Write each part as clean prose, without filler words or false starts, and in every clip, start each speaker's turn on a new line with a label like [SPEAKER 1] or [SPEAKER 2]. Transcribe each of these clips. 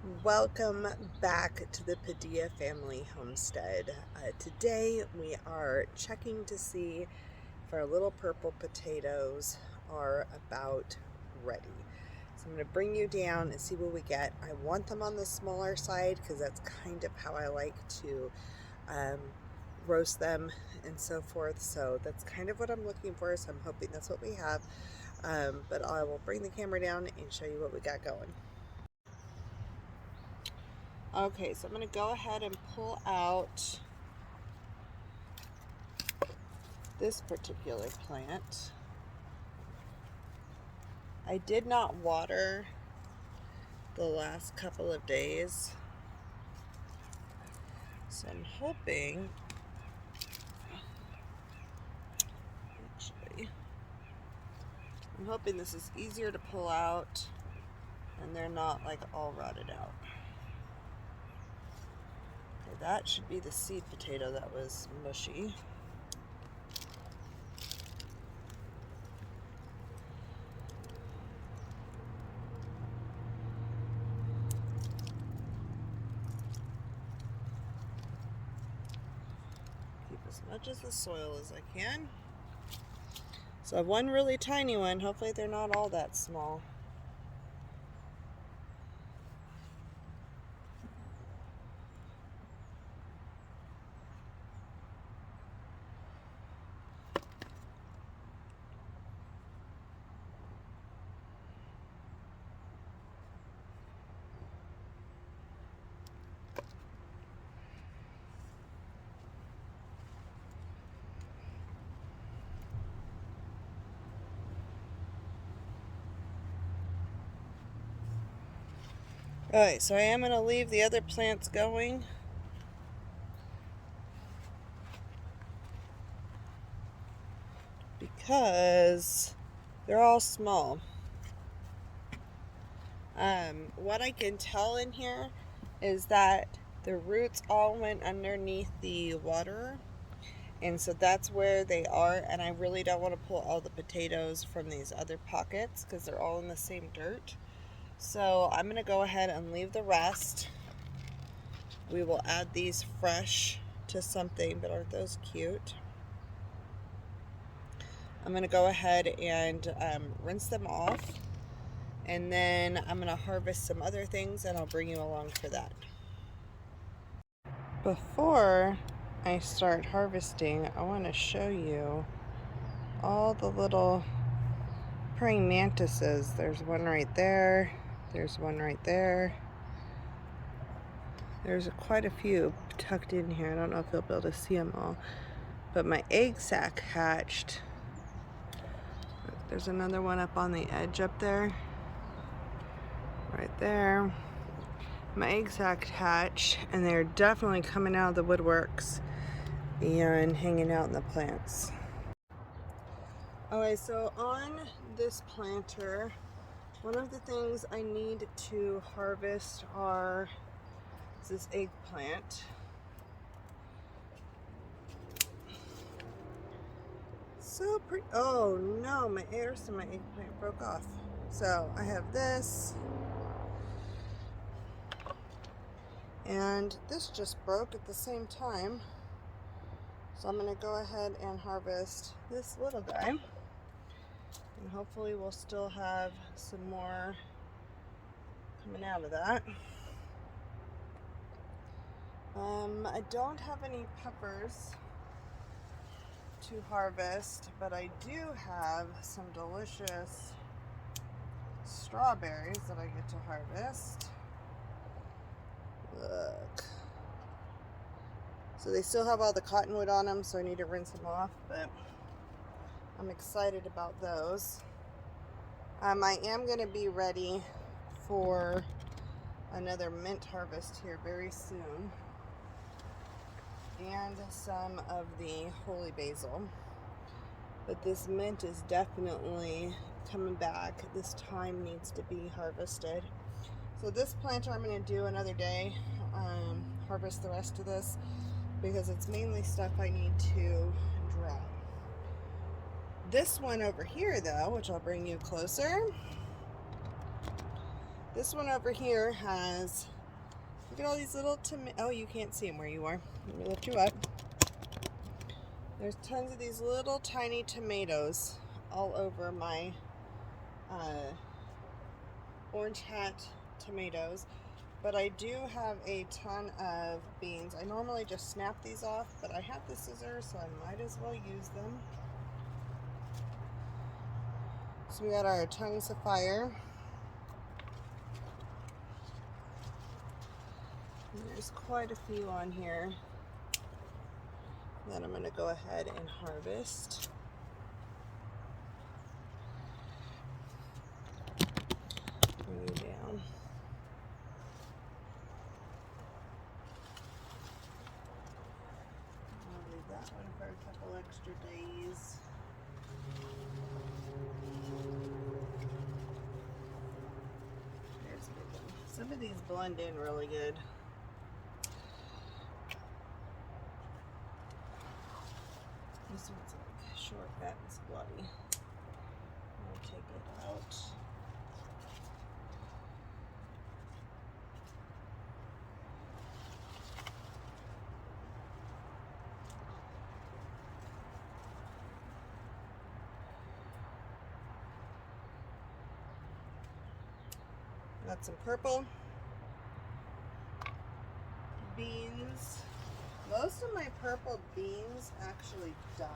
[SPEAKER 1] Welcome back to the Padilla Family Homestead. Today we are checking to see if our little purple potatoes are about ready. So I'm going to bring you down and see what we get. I want them on the smaller side because that's kind of how I like to roast them and so forth. So that's kind of what I'm looking for. So I'm hoping that's what we have. But I will bring the camera down and show you what we got going. Okay, so I'm going to go ahead and pull out this particular plant. I did not water the last couple of days, so I'm hoping, this is easier to pull out and they're not like all rotted out. Okay, that should be the seed potato that was mushy. Keep as much as the soil as I can. So I have one really tiny one. Hopefully they're not all that small. Alright, so I am going to leave the other plants going. Because they're all small. What I can tell in here is that the roots all went underneath the waterer. And so that's where they are. And I really don't want to pull all the potatoes from these other pockets because they're all in the same dirt. So I'm going to go ahead and leave the rest. We will add these fresh to something, but aren't those cute? I'm going to go ahead and rinse them off. And then I'm going to harvest some other things and I'll bring you along for that. Before I start harvesting, I want to show you all the little praying mantises. There's one right there. There's one right there. There's quite a few tucked in here. I don't know if you'll be able to see them all. But my egg sac hatched. There's another one up on the edge up there. Right there. My egg sac hatched, and they're definitely coming out of the woodworks and hanging out in the plants. Okay, so on this planter, one of the things I need to harvest is this eggplant. So pretty. Oh no, my eggplant broke off. So I have this. And this just broke at the same time. So I'm going to go ahead and harvest this little guy. And hopefully we'll still have some more coming out of that. I don't have any peppers to harvest, but I do have some delicious strawberries that I get to harvest. Look. So they still have all the cottonwood on them, so I need to rinse them off, but I'm excited about those. I am going to be ready for another mint harvest here very soon. And some of the holy basil. But this mint is definitely coming back. This thyme needs to be harvested. So this planter I'm going to do another day, harvest the rest of this, because it's mainly stuff I need to dry. This one over here though, which I'll bring you closer, this one over here has Look at all these little oh, you can't see them where you are. Let me lift you up. There's tons of these little tiny tomatoes all over my orange hat tomatoes, but I do have a ton of beans. I normally just snap these off, but I have the scissors, so I might as well use them. So we got our tongues of fire. And there's quite a few on here that I'm going to go ahead and harvest. Bring you down. I'll leave that one for a couple extra days. There's a big one. Some of these blend in really good. This one's like short, fat, and squatty. I'll take it out. Got some purple beans. Most of my purple beans actually died,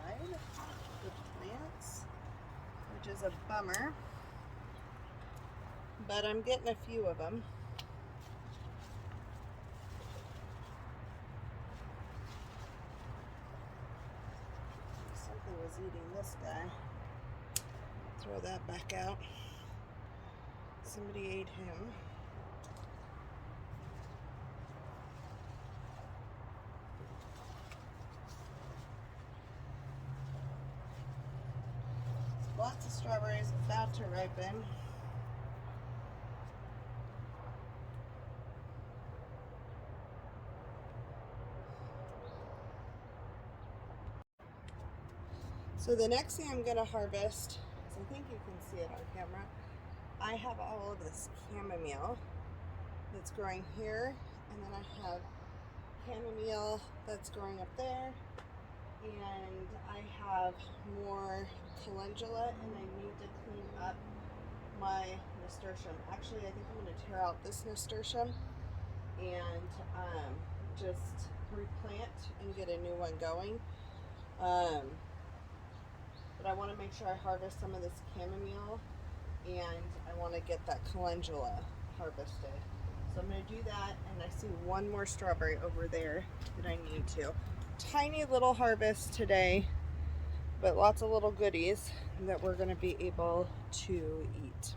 [SPEAKER 1] the plants, which is a bummer, but I'm getting a few of them. Something was eating this guy. Throw that back out. Somebody ate him. Lots of strawberries about to ripen. So the next thing I'm going to harvest, I think you can see it on camera, I have all of this chamomile that's growing here, and then I have chamomile that's growing up there, and I have more calendula, and I need to clean up my nasturtium. Actually, I think I'm going to tear out this nasturtium and just replant and get a new one going. But I want to make sure I harvest some of this chamomile, and I want to get that calendula harvested. So I'm going to do that, and I see one more strawberry over there that I need to. Tiny little harvest today, but lots of little goodies that we're going to be able to eat.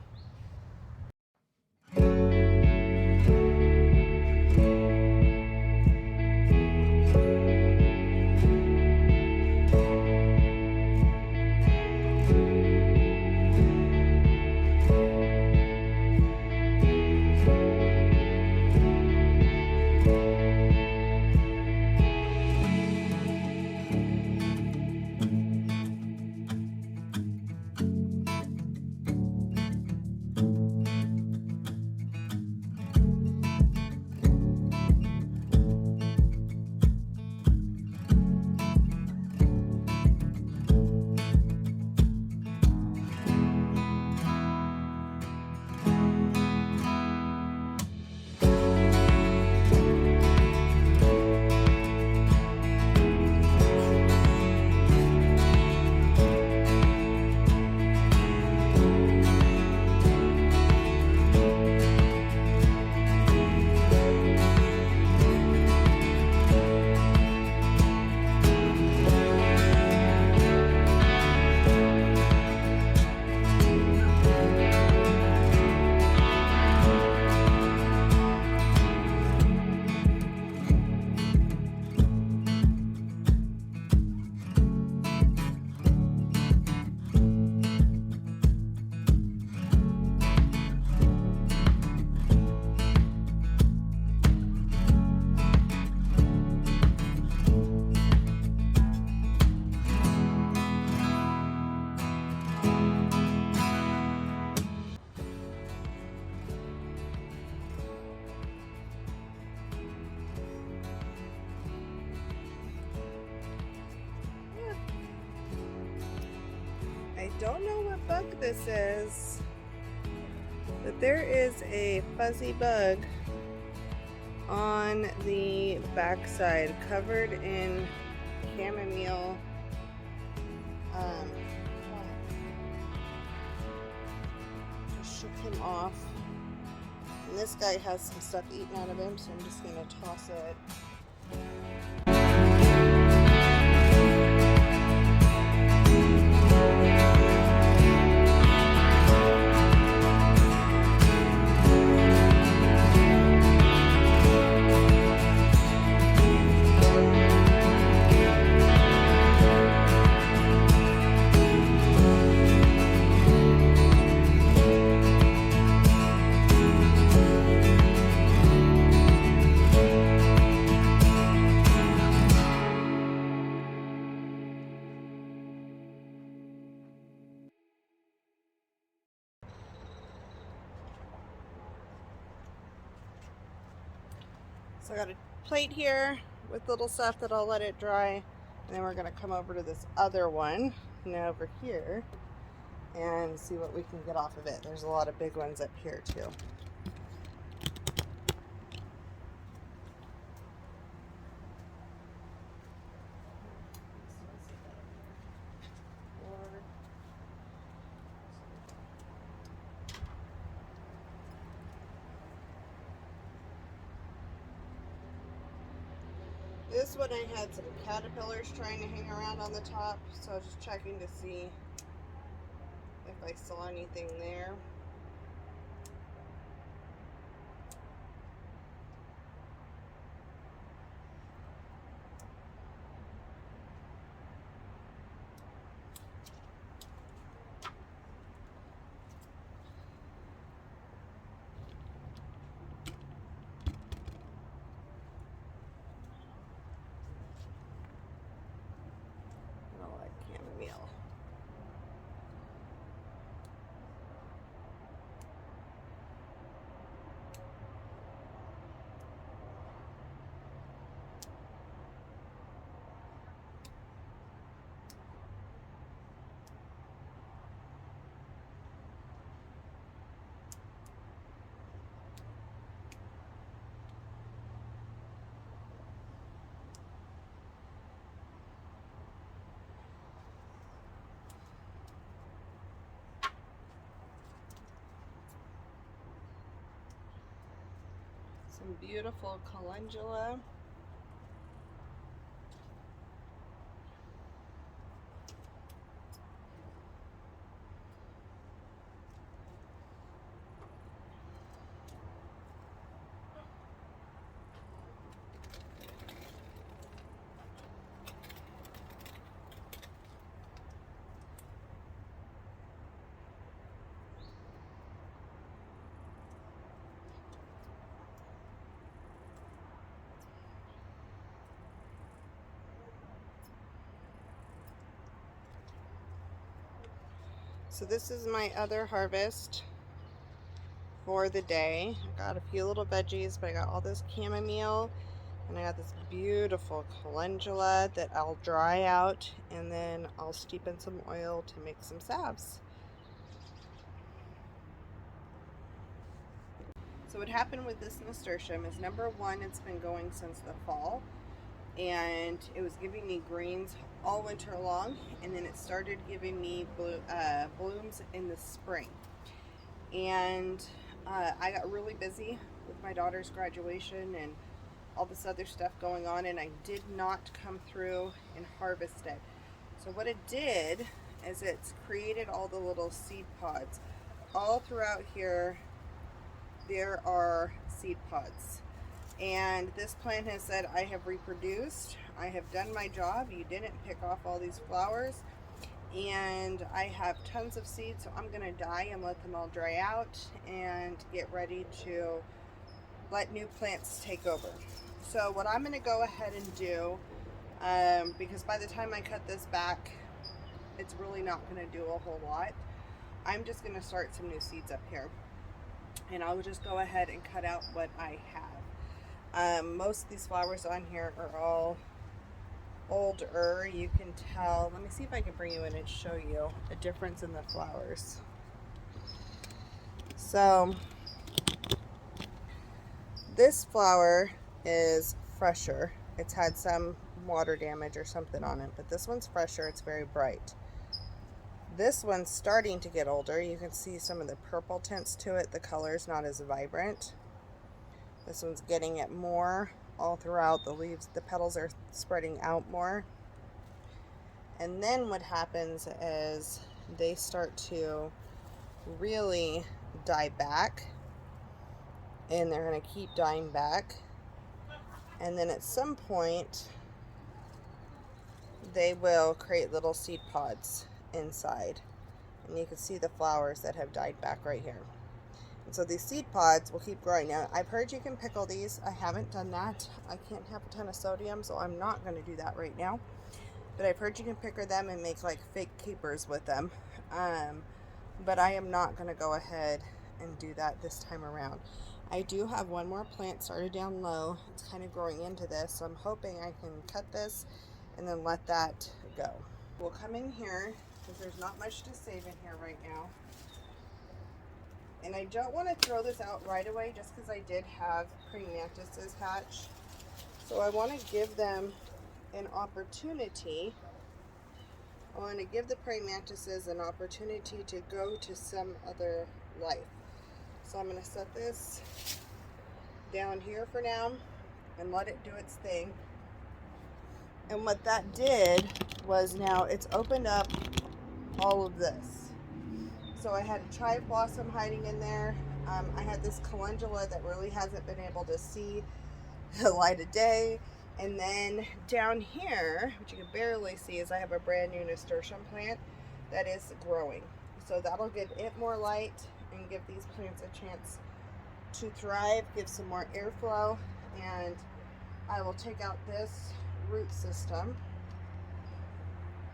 [SPEAKER 1] don't know what bug this is, but there is a fuzzy bug on the backside covered in chamomile. Just shook him off. And this guy has some stuff eaten out of him, so I'm just going to toss it. So I got a plate here with little stuff that I'll let it dry, and then we're going to come over to this other one now over here and see what we can get off of it. There's a lot of big ones up here too. This one I had some caterpillars trying to hang around on the top, so I was just checking to see if I saw anything there. Chamomile. Some beautiful calendula. So this is my other harvest for the day. I got a few little veggies, but I got all this chamomile, and I got this beautiful calendula that I'll dry out, and then I'll steep in some oil to make some salves. So what happened with this nasturtium is, number one, it's been going since the fall, and it was giving me greens all winter long, and then it started giving me blooms in the spring. And I got really busy with my daughter's graduation and all this other stuff going on, and I did not come through and harvest it. So what it did is it's created all the little seed pods. All throughout here there are seed pods. And this plant has said, I have reproduced, I have done my job, you didn't pick off all these flowers, and I have tons of seeds, so I'm going to die and let them all dry out and get ready to let new plants take over. So what I'm going to go ahead and do, because by the time I cut this back, it's really not going to do a whole lot, I'm just going to start some new seeds up here. And I'll just go ahead and cut out what I have. Most of these flowers on here are all older, you can tell. Let me see if I can bring you in and show you a difference in the flowers. So this flower is fresher. It's had some water damage or something on it, but this one's fresher. It's very bright. This one's starting to get older. You can see some of the purple tints to it. The color's not as vibrant. This one's getting it more all throughout. The leaves, the petals are spreading out more. And then what happens is they start to really die back, and they're going to keep dying back. And then at some point, they will create little seed pods inside. And you can see the flowers that have died back right here. And so these seed pods will keep growing. Now, I've heard you can pickle these. I haven't done that. I can't have a ton of sodium, so I'm not going to do that right now. But I've heard you can picker them and make like fake keepers with them. But I am not going to go ahead and do that this time around. I do have one more plant started down low. It's kind of growing into this, so I'm hoping I can cut this and then let that go. We'll come in here because there's not much to save in here right now. And I don't want to throw this out right away just because I did have praying mantises hatch. So I want to give them an opportunity. I want to give the praying mantises an opportunity to go to some other life. So I'm going to set this down here for now and let it do its thing. And what that did was now it's opened up all of this. So I had a chive blossom hiding in there. I had this calendula that really hasn't been able to see the light of day. And then down here, which you can barely see, is I have a brand new nasturtium plant that is growing. So that'll give it more light and give these plants a chance to thrive, give some more airflow. And I will take out this root system.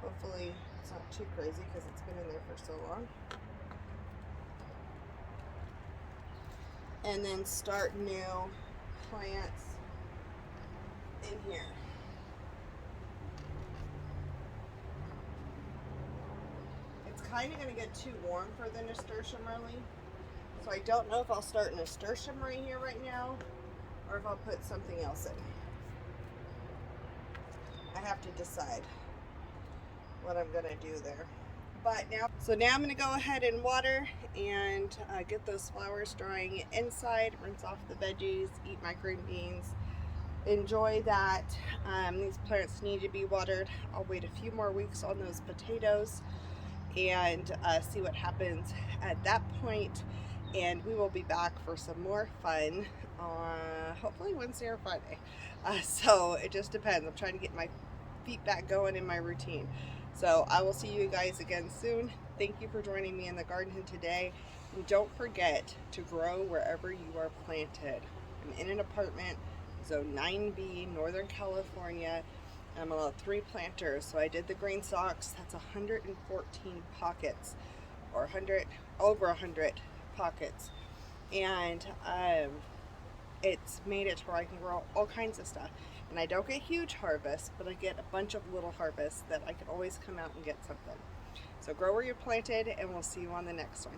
[SPEAKER 1] Hopefully it's not too crazy because it's been in there for so long. And then start new plants in here. It's kind of going to get too warm for the nasturtium early, so I don't know if I'll start nasturtium right here right now or if I'll put something else in. I have to decide what I'm going to do there. But now I'm going to go ahead and water and get those flowers drying inside, rinse off the veggies, eat my green beans, enjoy that. These plants need to be watered. I'll wait a few more weeks on those potatoes and see what happens at that point. And we will be back for some more fun hopefully Wednesday or Friday. So it just depends. I'm trying to get my feet back going in my routine. So I will see you guys again soon. Thank you for joining me in the garden today. And don't forget to grow wherever you are planted. I'm in an apartment, Zone 9B, Northern California. I'm on 3 planters. So I did the GreenStalks. That's 114 pockets, or over 100 pockets. And it's made it to where I can grow all kinds of stuff. And I don't get huge harvests, but I get a bunch of little harvests that I can always come out and get something. So grow where you're planted, and we'll see you on the next one.